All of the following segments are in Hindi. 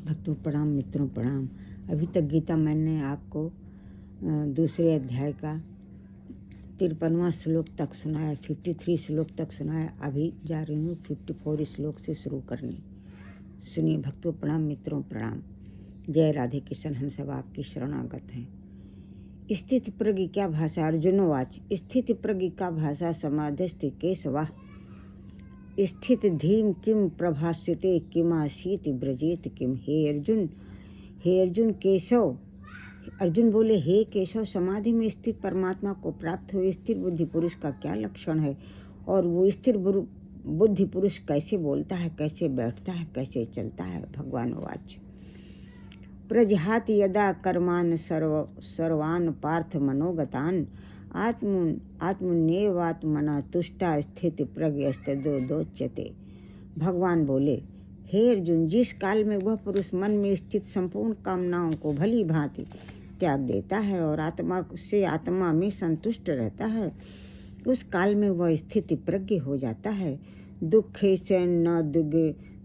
भक्तों प्रणाम, मित्रों प्रणाम। अभी तक गीता मैंने आपको दूसरे अध्याय का 53वां श्लोक तक सुनाया, 53 श्लोक तक सुनाया। अभी जा रही हूँ 54 श्लोक से शुरू करने। सुनिए भक्तों प्रणाम, मित्रों प्रणाम। जय राधे कृष्ण। हम सब आपकी शरणागत हैं। स्थिति प्रज्ञ क्या भाषा? अर्जुनोवाच। स्थिति प्रज्ञ का भाषा समाधिस्थ केशवा। स्थित धीम किम प्रभास्यते किमासीत ब्रजेत किम। हे अर्जुन केशव। अर्जुन बोले, हे केशव, समाधि में स्थित परमात्मा को प्राप्त हुए स्थिर बुद्धि पुरुष का क्या लक्षण है? और वो स्थिर बुद्धि पुरुष कैसे बोलता है, कैसे बैठता है, कैसे चलता है? भगवान वाच। प्रजहाति यदा कर्मान सर्वान पार्थ मनोगतान आत्मन्येवात्मना तुष्टा स्थिति प्रज्ञस्तदोच्यते। भगवान बोले, हे अर्जुन, जिस काल में वह पुरुष मन में स्थित संपूर्ण कामनाओं को भली भांति त्याग देता है और आत्मा में संतुष्ट रहता है, उस काल में वह स्थिति प्रज्ञ हो जाता है। दुखे से न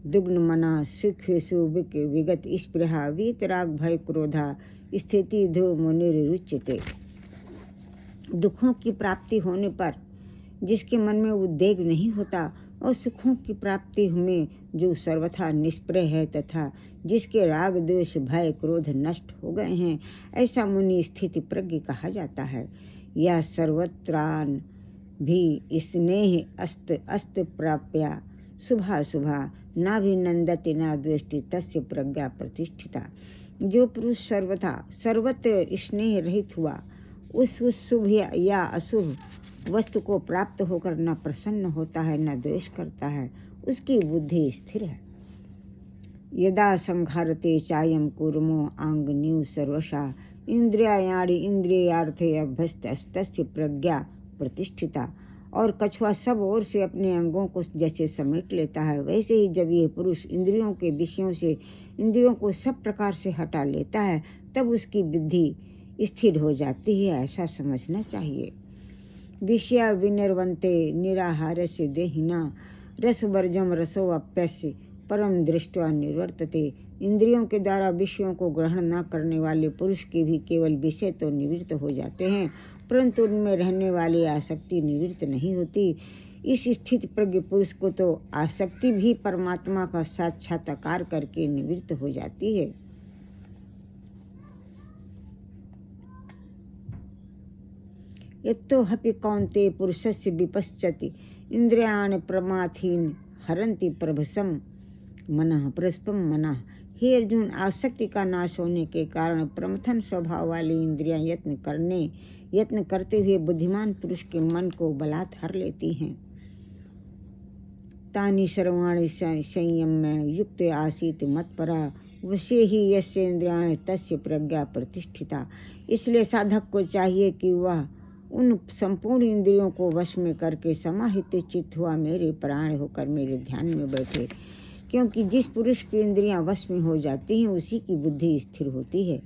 दुग्न मना सुखेशु विगत स्पृहा वीतराग भय क्रोधा स्थिति धो मुनिरुच्यते। दुखों की प्राप्ति होने पर जिसके मन में उद्वेग नहीं होता और सुखों की प्राप्ति में जो सर्वथा निष्प्रय है तथा जिसके राग द्वेष भय क्रोध नष्ट हो गए हैं, ऐसा मुनि स्थिति प्रज्ञ कहा जाता है। यह सर्वत्रान भी स्नेह अस्त प्राप्या शुभा शुभा नाभिनंदति न द्वेष्टि तस्य प्रज्ञा प्रतिष्ठिता। जो पुरुष सर्वत्र स्नेह रहित हुआ, उस शुभ या अशुभ वस्तु को प्राप्त होकर न प्रसन्न होता है न द्वेष करता है, उसकी बुद्धि स्थिर है। यदा संघारते चायम कूर्मो आंगन्यु सर्वशा इंद्रियाणि इंद्रियार्थे अभ्यस्तस्य प्रज्ञा प्रतिष्ठिता। और कछुआ सब ओर से अपने अंगों को जैसे समेट लेता है, वैसे ही जब ये पुरुष इंद्रियों के विषयों से इंद्रियों को सब प्रकार से हटा लेता है, तब उसकी बुद्धि स्थिर हो जाती है, ऐसा समझना चाहिए। विषया विनिर्वन्ते निराहारस्य देहिना रसवर्जम रसो अप्यस्य परम दृष्ट्वा निर्वर्तते। इंद्रियों के द्वारा विषयों को ग्रहण न करने वाले पुरुष के भी केवल विषय तो निवृत्त हो जाते हैं, परंतु उनमें रहने वाली आसक्ति निवृत्त नहीं होती। इस स्थित प्रज्ञ पुरुष को तो आसक्ति भी परमात्मा का साक्षात्कार करके निवृत्त हो जाती है। यत्तो हपि कौन्ते पुरुषस्य विपश्यति इंद्रियाणि प्रमाथीन हरन्ति प्रभसम मनः प्रस्पम मनः। हे अर्जुन, आसक्ति का नाश होने के कारण प्रमथन स्वभाव वाली इंद्रियां यत्न करते हुए बुद्धिमान पुरुष के मन को बलात् हर लेती हैं। तानि सर्वाणि संयम्य युक्त आसीत मत्परा वशे ही यस्य इंद्रियाणि तस्य प्रज्ञा प्रतिष्ठिता। इसलिए साधक को चाहिए कि वह उन संपूर्ण इंद्रियों को वश में करके समाहित चित्त हुआ मेरे प्राण होकर मेरे ध्यान में बैठे, क्योंकि जिस पुरुष की इंद्रियां वश में हो जाती हैं उसी की बुद्धि स्थिर होती है।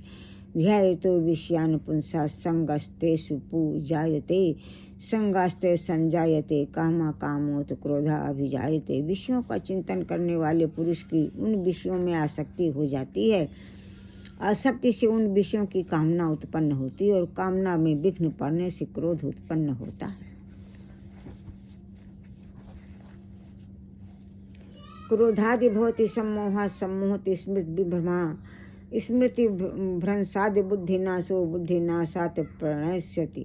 ध्यायतो विषयान पुंसा संगस्तेषु पूजायते संगास्ते संजायते कामा कामोत क्रोधा अभिजायते। विषयों का चिंतन करने वाले पुरुष की उन विषयों में आसक्ति हो जाती है। आसक्ति से उन विषयों की कामना उत्पन्न होती है और कामना में विघ्न पड़ने से क्रोध उत्पन्न होता है। क्रोधादि भवति सम्मोहा सम्मोहति स्मृति विभ्रमा स्मृति भ्रंशादि बुद्धिनाशो बुद्धिनाशात् प्रणश्यति।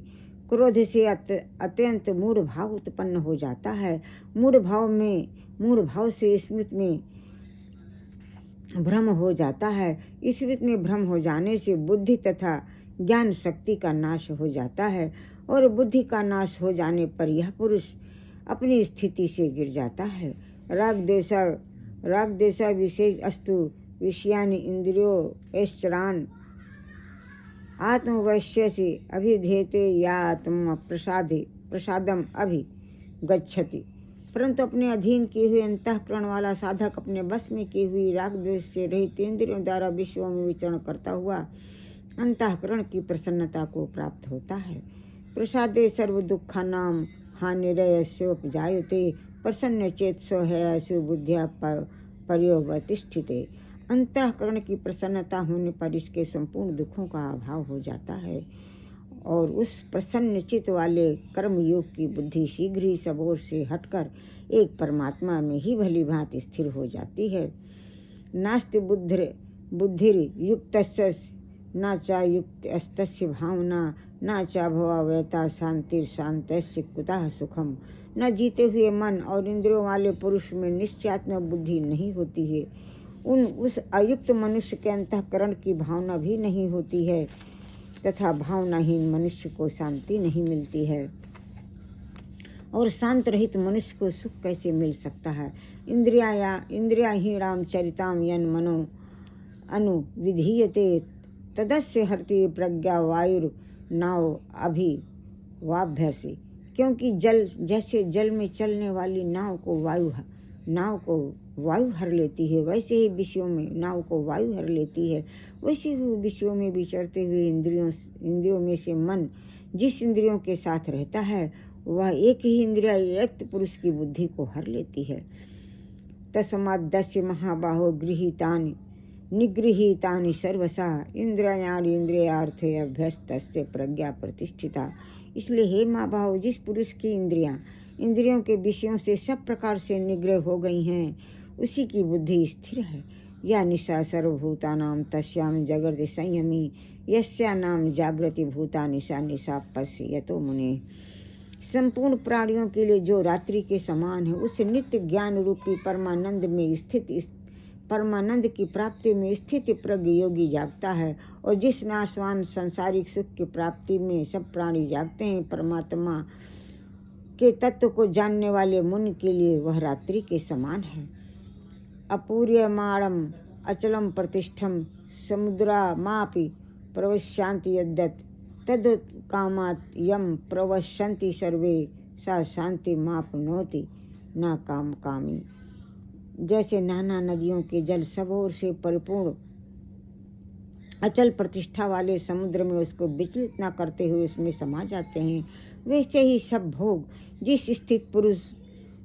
क्रोध से अत्यंत मूढ़ भाव उत्पन्न हो जाता है। मूढ़ भाव से स्मृति में भ्रम हो जाता है। स्मृति में भ्रम हो जाने से बुद्धि तथा ज्ञान शक्ति का नाश हो जाता है और बुद्धि का नाश हो जाने पर यह पुरुष अपनी स्थिति से गिर जाता है। राग देशा विशेष अस्तु विषयानि इंद्रियो ऐश्चरान आत्मवश्यसि अभिधेते या आत्म प्रसादम अभिगच्छति। परंतु अपने अधीन किए हुए अंतःकरण वाला साधक अपने बस में की हुई राग द्वेष से रहित इंद्रियों द्वारा विषयों में विचरण करता हुआ अंतःकरण की प्रसन्नता को प्राप्त होता है। प्रसादे सर्व दुखानाम हानिरयस्योपजायते प्रसन्न चेतसो है सुबुद्ध्या पर्यवतिष्ठिते। अंतःकरण की प्रसन्नता होने पर इसके संपूर्ण दुखों का अभाव हो जाता है और उस प्रसन्न चित्त वाले कर्मयोग की बुद्धि शीघ्र ही सब ओर से हटकर एक परमात्मा में ही भली भांति स्थिर हो जाती है। नास्ति बुद्धिर्युक्तस्य न चा युक्तस्तस्य भावना न चा भवावैता शांतिर्शान्तस्य कुतः सुखम। न जीते हुए मन और इंद्रियों वाले पुरुष में निश्चयात्मक बुद्धि नहीं होती है, उस अयुक्त मनुष्य के अंतःकरण की भावना भी नहीं होती है तथा भावनाहीन मनुष्य को शांति नहीं मिलती है। और शांत रहित मनुष्य को सुख कैसे मिल सकता है। इंद्रियाहीणाम चरिताम यन मनो अनुविधीयते तदस्य हरति प्रज्ञा वायुर नाव अभिवाभ्यसी। क्योंकि जैसे जल में चलने वाली नाव को वायु हर लेती है, वैसे ही विषयों में नाव को वायु हर लेती है। वैसे ही विषयों में विचरते हुए इंद्रियों में से मन जिस इंद्रियों के साथ रहता है वह एक ही इंद्रिय एक पुरुष की बुद्धि को हर लेती है। तस्मात् दस्य महाबाहो गृहीतानि निगृहीतानि सर्वसा इंद्रियाणि इंद्रियार्थे अभ्यस्तस्य प्रज्ञा प्रतिष्ठिता। इसलिए हे महाबाहो, जिस पुरुष की इंद्रियों के विषयों से सब प्रकार से निग्रह हो गई हैं उसी की बुद्धि स्थिर है। या निशा सर्वभूतानां तस्यां जगर्ति संयमी यस्या नाम जागृति भूता निशा निशा पश्यतो मुने। संपूर्ण प्राणियों के लिए जो रात्रि के समान है उस नित्य ज्ञान रूपी परमानंद की प्राप्ति में स्थित प्रज्ञ योगी जागता है। और जिस नाशवान सांसारिक सुख की प्राप्ति में सब प्राणी जागते हैं, परमात्मा के तत्व को जानने वाले मुनि के लिए वह रात्रि के समान है। अपूर्यमाणम अचलम प्रतिष्ठम समुद्रामापि प्रवश्यांति यद्यत् तद कामात् यम प्रवश्यन्ति सर्वे सा शांति मापनोति न काम कामी। जैसे नाना नदियों के जल सब ओर से परिपूर्ण अचल प्रतिष्ठा वाले समुद्र में उसको विचलित न करते हुए उसमें समा जाते हैं, वैसे ही सब भोग जिस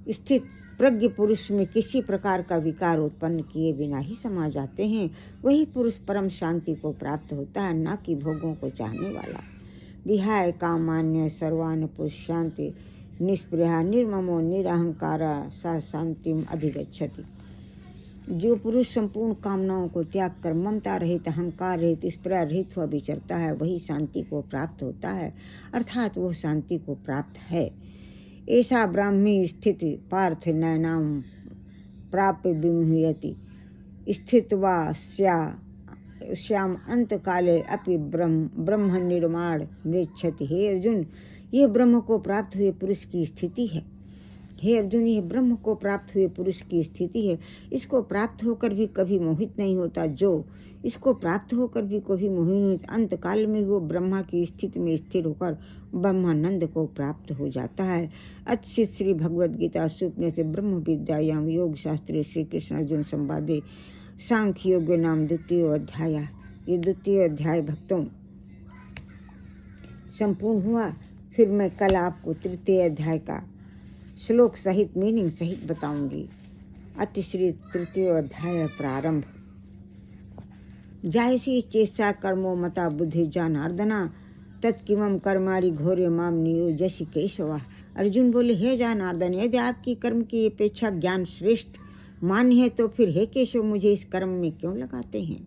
स्थित प्रज्ञ पुरुष में किसी प्रकार का विकार उत्पन्न किए बिना ही समा जाते हैं, वही पुरुष परम शांति को प्राप्त होता है, न कि भोगों को चाहने वाला। विहाय कामान्य सर्वान पुष्यांति निष्पृहा निर्ममो निरहंकारा सा शांतिम अधिगच्छति। जो पुरुष संपूर्ण कामनाओं को त्याग कर ममता रहित, अहंकार रहित, स्पृहा रहित हुआ विचरता है वही शांति को प्राप्त होता है, अर्थात वह शांति को प्राप्त है। ऐसा ब्राह्मी स्थिति पार्थ नैनाम प्राप्य विमुह्यति स्थित्वा श्याम अंत काले अपि ब्रह्म निर्माण मृच्छति। हे अर्जुन, यह ब्रह्म को प्राप्त हुए पुरुष की स्थिति है। हे अर्जुन, यह ब्रह्म को प्राप्त हुए पुरुष की स्थिति है। इसको प्राप्त होकर भी कभी मोहित नहीं होता। जो इसको प्राप्त होकर भी कभी मोहित, अंत काल में वो ब्रह्मा की स्थिति में स्थिर होकर ब्रह्मानंद को प्राप्त हो जाता है। अच्छी श्री भगवद गीता स्वप्न से ब्रह्म विद्यायाम योग शास्त्रे श्री कृष्ण अर्जुन संवादे सांख्य योग नाम द्वितीय अध्याय। ये द्वितीय अध्याय भक्तों संपूर्ण हुआ। फिर मैं कल आपको तृतीय अध्याय का श्लोक सहित मीनिंग सहित बताऊंगी। अतिश्री तृतीय अध्याय प्रारंभ। जायसी चेष्टा कर्मो मता बुद्धि जनार्दना तत्किमं कर्माणि घोरे माम नियोजसि केशवा। अर्जुन बोले, हे जनार्दन, यदि आपकी कर्म की अपेक्षा ज्ञान श्रेष्ठ मान्य है तो फिर हे केशव मुझे इस कर्म में क्यों लगाते हैं।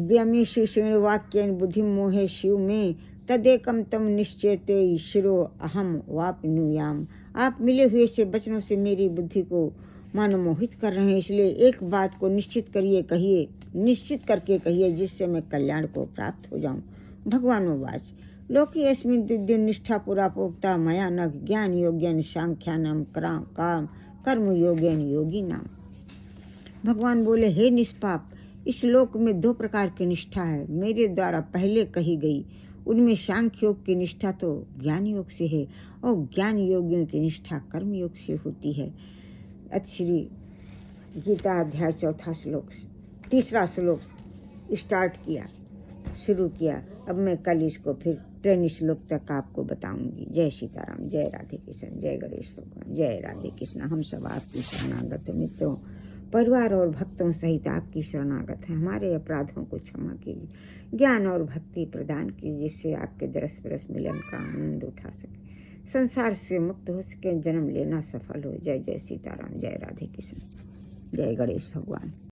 व्यमेशु श्रेणुवाक्येन बुद्धि मोहे शिव में तदेकम तम निश्चेते शिरो अहम वापनुयाम। आप मिले हुए से वचनों से मेरी बुद्धि को मानो मोहित कर रहे हैं, इसलिए एक बात को निश्चित करके कहिए जिससे मैं कल्याण को प्राप्त हो जाऊं। भगवान उवाच लोके अस्मिन् दिव्य निष्ठा पुरा प्रोक्ता मया न ज्ञान योग्यन सांख्यानाम काम कर्म योग्यन योगी नाम। भगवान बोले, हे निष्पाप, इस लोक में दो प्रकार की निष्ठा है मेरे द्वारा पहले कही गई। उनमें सांख्य योग की निष्ठा तो ज्ञान योग से है और ज्ञान योगियों की निष्ठा कर्म योग से होती है। श्री गीता अध्याय 4 श्लोक 3 श्लोक शुरू किया। अब मैं कल इसको फिर 10 श्लोक तक आपको बताऊंगी। जय सीताराम, जय राधे कृष्ण, जय गणेश भगवान, जय राधे कृष्ण। हम सब आपकी शरणागत मित्रों परिवार और भक्तों सहित आपकी शरणागत है। हमारे अपराधों को क्षमा कीजिए, ज्ञान और भक्ति प्रदान कीजिए, जिससे आपके दरस परस मिलन का आनंद उठा सके, संसार से मुक्त हो सके, जन्म लेना सफल हो। जय जय सीताराम, जय राधे कृष्ण, जय गणेश भगवान।